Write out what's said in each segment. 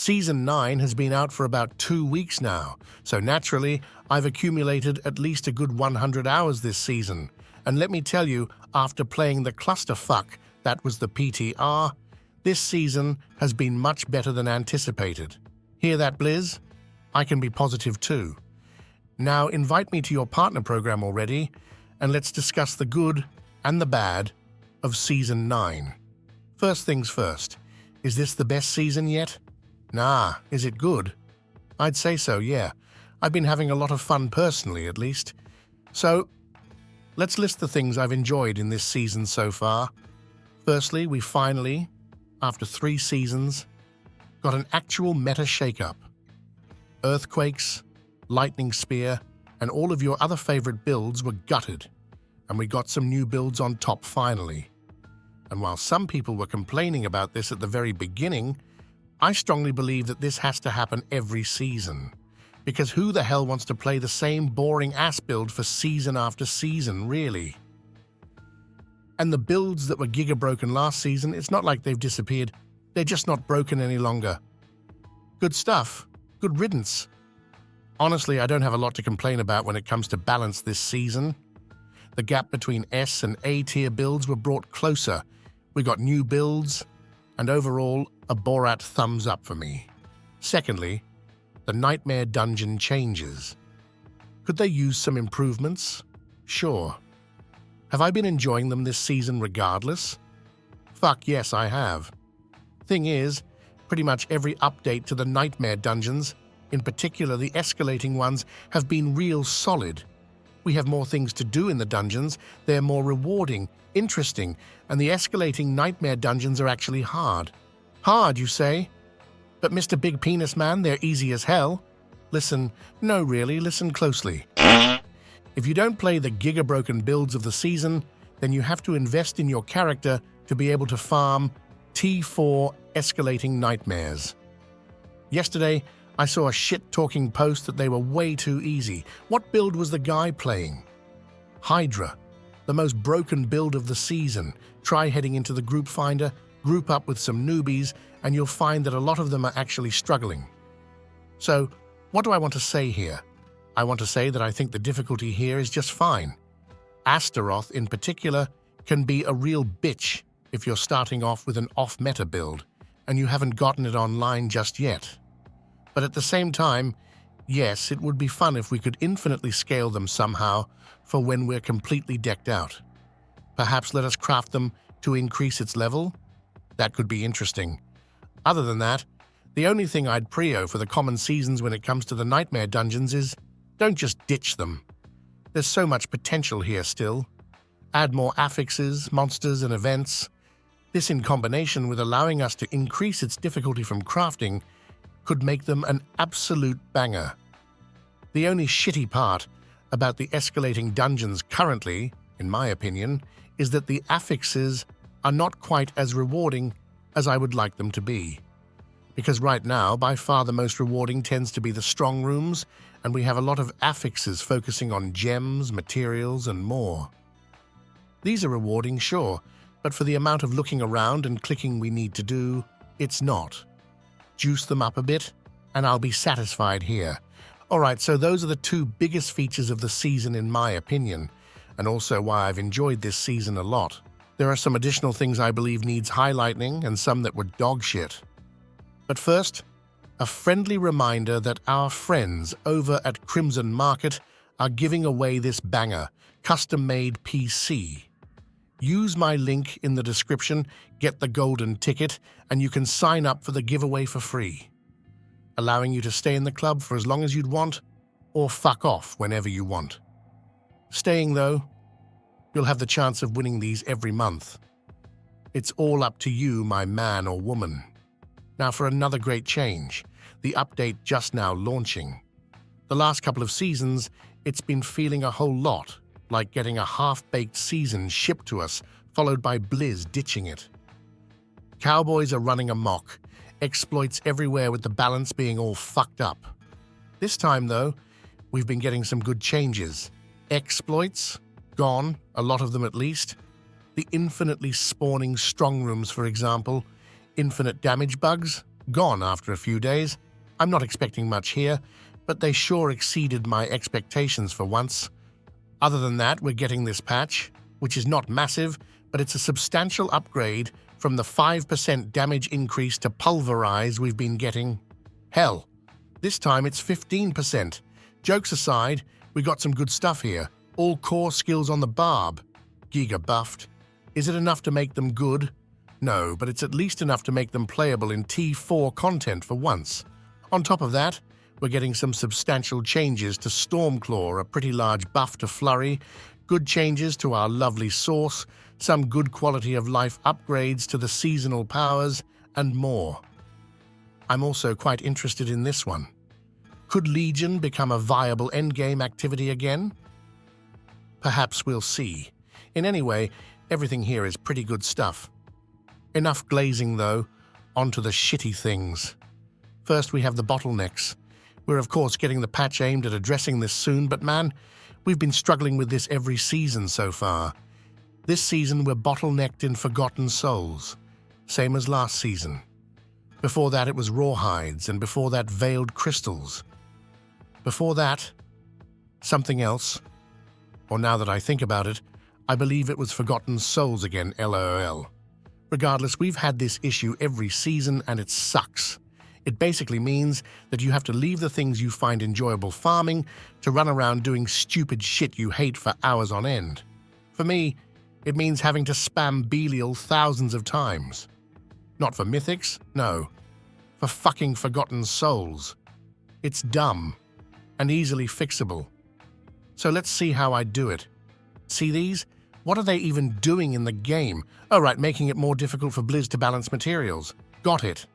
Season 9 has been out for about 2 weeks now, so naturally, I've accumulated at least a good 100 hours this season. And let me tell you, after playing the clusterfuck that was the PTR, this season has been much better than anticipated. Hear that, Blizz? I can be positive too. Now invite me to your partner program already, and let's discuss the good and the bad of Season 9. First things first, is this the best season yet? Nah, is it good? I'd say so, yeah. I've been having a lot of fun personally, at least. So, let's list the things I've enjoyed in this season so far. Firstly, we finally, after 3 seasons, got an actual meta shakeup. Earthquakes, Lightning Spear, and all of your other favorite builds were gutted, and we got some new builds on top finally. And while some people were complaining about this at the very beginning, I strongly believe that this has to happen every season. Because who the hell wants to play the same boring ass build for season after season, really? And the builds that were giga broken last season, it's not like they've disappeared. They're just not broken any longer. Good stuff. Good riddance. Honestly, I don't have a lot to complain about when it comes to balance this season. The gap between S and A tier builds were brought closer. We got new builds, and overall, a Borat thumbs up for me. Secondly, the Nightmare Dungeon changes. Could they use some improvements? Sure. Have I been enjoying them this season regardless? Fuck yes, I have. Thing is, pretty much every update to the Nightmare Dungeons, in particular the escalating ones, have been real solid. We have more things to do in the dungeons, they're more rewarding, interesting, and the escalating Nightmare Dungeons are actually hard. Hard, you say? But Mr. Big Penis Man, they're easy as hell. Listen, no really, listen closely. If you don't play the giga-broken builds of the season, then you have to invest in your character to be able to farm T4 escalating nightmares. Yesterday, I saw a shit-talking post that they were way too easy. What build was the guy playing? Hydra, the most broken build of the season. Try heading into the group finder, group up with some newbies, and you'll find that a lot of them are actually struggling. So, what do I want to say here? I want to say that I think the difficulty here is just fine. Astaroth, in particular, can be a real bitch if you're starting off with an off-meta build, and you haven't gotten it online just yet. But at the same time, yes, it would be fun if we could infinitely scale them somehow for when we're completely decked out. Perhaps let us craft them to increase its level? That could be interesting. Other than that, the only thing I'd prio for the common seasons when it comes to the Nightmare Dungeons is don't just ditch them. There's so much potential here still. Add more affixes, monsters, and events. This in combination with allowing us to increase its difficulty from crafting could make them an absolute banger. The only shitty part about the escalating dungeons currently, in my opinion, is that the affixes are not quite as rewarding as I would like them to be. Because right now, by far the most rewarding tends to be the strong rooms, and we have a lot of affixes focusing on gems, materials, and more. These are rewarding, sure, but for the amount of looking around and clicking we need to do, it's not. Juice them up a bit, and I'll be satisfied here. Alright, so those are the 2 biggest features of the season in my opinion, and also why I've enjoyed this season a lot. There are some additional things I believe needs highlighting and some that were dog shit. But first, a friendly reminder that our friends over at Crimson Market are giving away this banger, custom-made PC. Use my link in the description, get the golden ticket, and you can sign up for the giveaway for free, allowing you to stay in the club for as long as you'd want, or fuck off whenever you want. Staying, though, you'll have the chance of winning these every month. It's all up to you, my man or woman. Now for another great change, the update just now launching. The last couple of seasons, it's been feeling a whole lot like getting a half-baked season shipped to us, followed by Blizz ditching it. Cowboys are running amok, exploits everywhere with the balance being all fucked up. This time, though, we've been getting some good changes. Exploits? Gone, a lot of them at least. The infinitely spawning strong rooms, for example. Infinite damage bugs? gone after a few days. I'm not expecting much here, but they sure exceeded my expectations for once. Other than that, we're getting this patch, which is not massive, but it's a substantial upgrade from the 5% damage increase to pulverize we've been getting. Hell, this time it's 15%. Jokes aside, we got some good stuff here. All core skills on the barb. Giga buffed. Is it enough to make them good? No, but it's at least enough to make them playable in T4 content for once. On top of that, we're getting some substantial changes to Stormclaw, a pretty large buff to Flurry, good changes to our lovely Source, some good quality of life upgrades to the seasonal powers, and more. I'm also quite interested in this one. Could Legion become a viable endgame activity again? Perhaps we'll see. In any way, everything here is pretty good stuff. Enough glazing, though. On to the shitty things. First, we have the bottlenecks. We're of course getting the patch aimed at addressing this soon, but man, we've been struggling with this every season so far. This season we're bottlenecked in Forgotten Souls, same as last season. Before that it was Rawhides, and before that Veiled Crystals. Before that, something else. Or now that I think about it, I believe it was Forgotten Souls again, LOL. Regardless, we've had this issue every season and it sucks. It basically means that you have to leave the things you find enjoyable farming to run around doing stupid shit you hate for hours on end. For me, it means having to spam Belial thousands of times. Not for mythics, no. For fucking Forgotten Souls. It's dumb and easily fixable. So let's see how I do it. See these? What are they even doing in the game? Oh right, making it more difficult for Blizz to balance materials. Got it.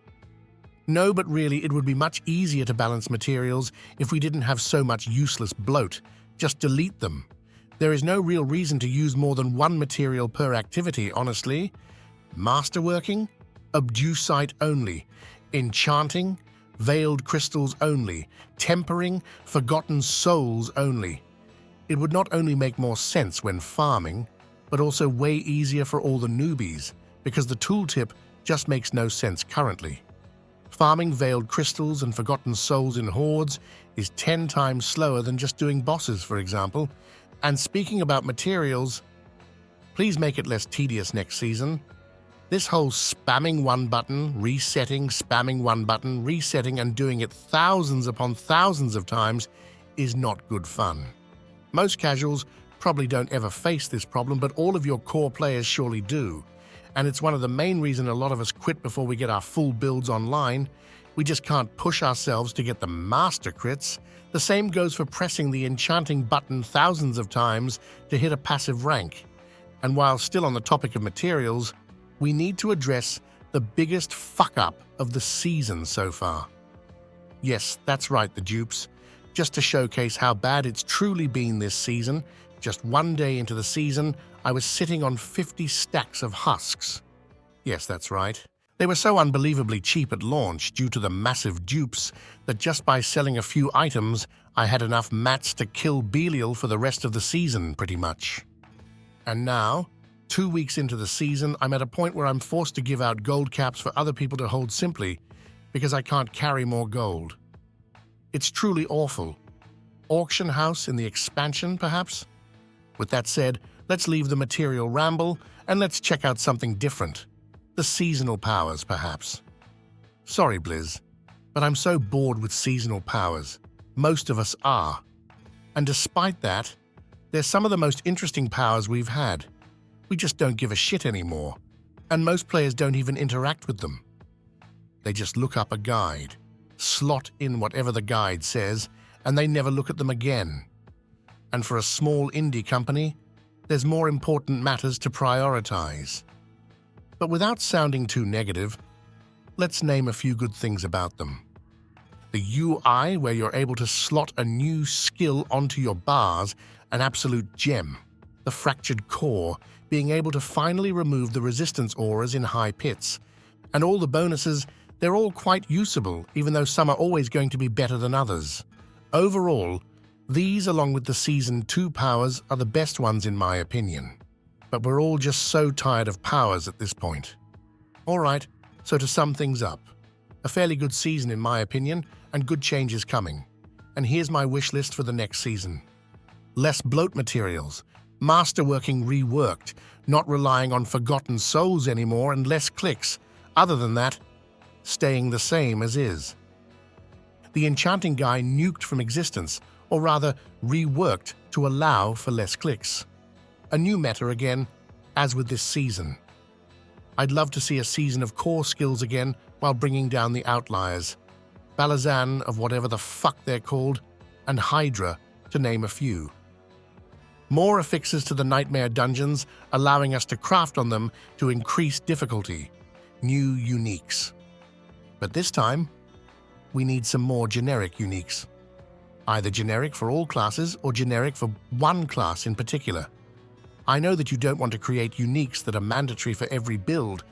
No, but really, it would be much easier to balance materials if we didn't have so much useless bloat. Just delete them. There is no real reason to use more than one material per activity, honestly. Masterworking? Obducite only. Enchanting? Veiled Crystals only. Tempering? Forgotten Souls only. It would not only make more sense when farming, but also way easier for all the newbies, because the tooltip just makes no sense currently. Farming Veiled Crystals and Forgotten Souls in hordes is 10 times slower than just doing bosses, for example. And speaking about materials, please make it less tedious next season. This whole spamming one button, resetting, spamming one button, resetting, and doing it thousands upon thousands of times is not good fun. Most casuals probably don't ever face this problem, but all of your core players surely do. And it's one of the main reasons a lot of us quit before we get our full builds online. We just can't push ourselves to get the master crits. The same goes for pressing the enchanting button thousands of times to hit a passive rank. And while still on the topic of materials, we need to address the biggest fuck-up of the season so far. Yes, that's right, the dupes. Just to showcase how bad it's truly been this season, just one day into the season, I was sitting on 50 stacks of husks. Yes, that's right. They were so unbelievably cheap at launch due to the massive dupes that just by selling a few items, I had enough mats to kill Belial for the rest of the season, pretty much. And now, 2 weeks into the season, I'm at a point where I'm forced to give out gold caps for other people to hold simply because I can't carry more gold. It's truly awful. Auction house in the expansion, perhaps? With that said, let's leave the material ramble and let's check out something different. The seasonal powers, perhaps. Sorry, Blizz, but I'm so bored with seasonal powers. Most of us are. And despite that, they're some of the most interesting powers we've had. We just don't give a shit anymore, and most players don't even interact with them. They just look up a guide, slot in whatever the guide says, and they never look at them again. And for a small indie company, there's more important matters to prioritize. But without sounding too negative, let's name a few good things about them. The UI, where you're able to slot a new skill onto your bars, an absolute gem. The Fractured Core, being able to finally remove the resistance auras in high pits. And all the bonuses, they're all quite usable, even though some are always going to be better than others. Overall, these, along with the Season 2 powers, are the best ones in my opinion. But we're all just so tired of powers at this point. Alright, so to sum things up, A fairly good season in my opinion, and good changes coming. And here's my wish list for the next season. Less bloat materials, masterworking reworked, not relying on forgotten souls anymore, and less clicks. Other than that, staying the same as is. The enchanting guy nuked from existence, or rather reworked to allow for less clicks. A new meta again, as with this season. I'd love to see a season of core skills again while bringing down the outliers. Balazan of whatever the fuck they're called, and Hydra, to name a few. More affixes to the Nightmare dungeons, allowing us to craft on them to increase difficulty. New uniques. But this time, we need some more generic uniques. Either generic for all classes or generic for one class in particular. I know that you don't want to create uniques that are mandatory for every build,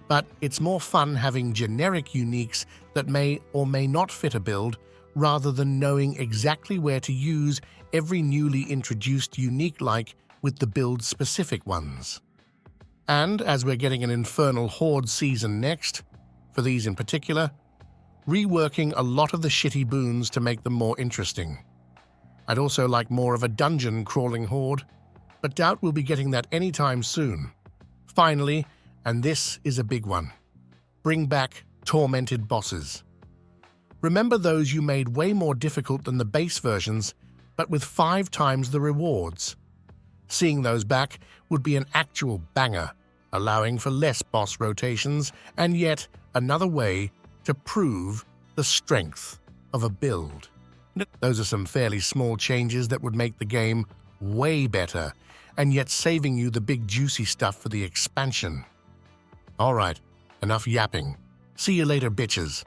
but it's more fun having generic uniques that may or may not fit a build, rather than knowing exactly where to use every newly introduced unique like with the build-specific ones. And as we're getting an Infernal Horde season next, for these in particular, reworking a lot of the shitty boons to make them more interesting. I'd also like more of a dungeon crawling horde, but doubt we'll be getting that anytime soon. Finally, and this is a big one, bring back tormented bosses. Remember those you made way more difficult than the base versions, but with 5 times the rewards. Seeing those back would be an actual banger, allowing for less boss rotations, and yet another way to prove the strength of a build. Those are some fairly small changes that would make the game way better, and yet saving you the big juicy stuff for the expansion. Alright, enough yapping. See you later, bitches.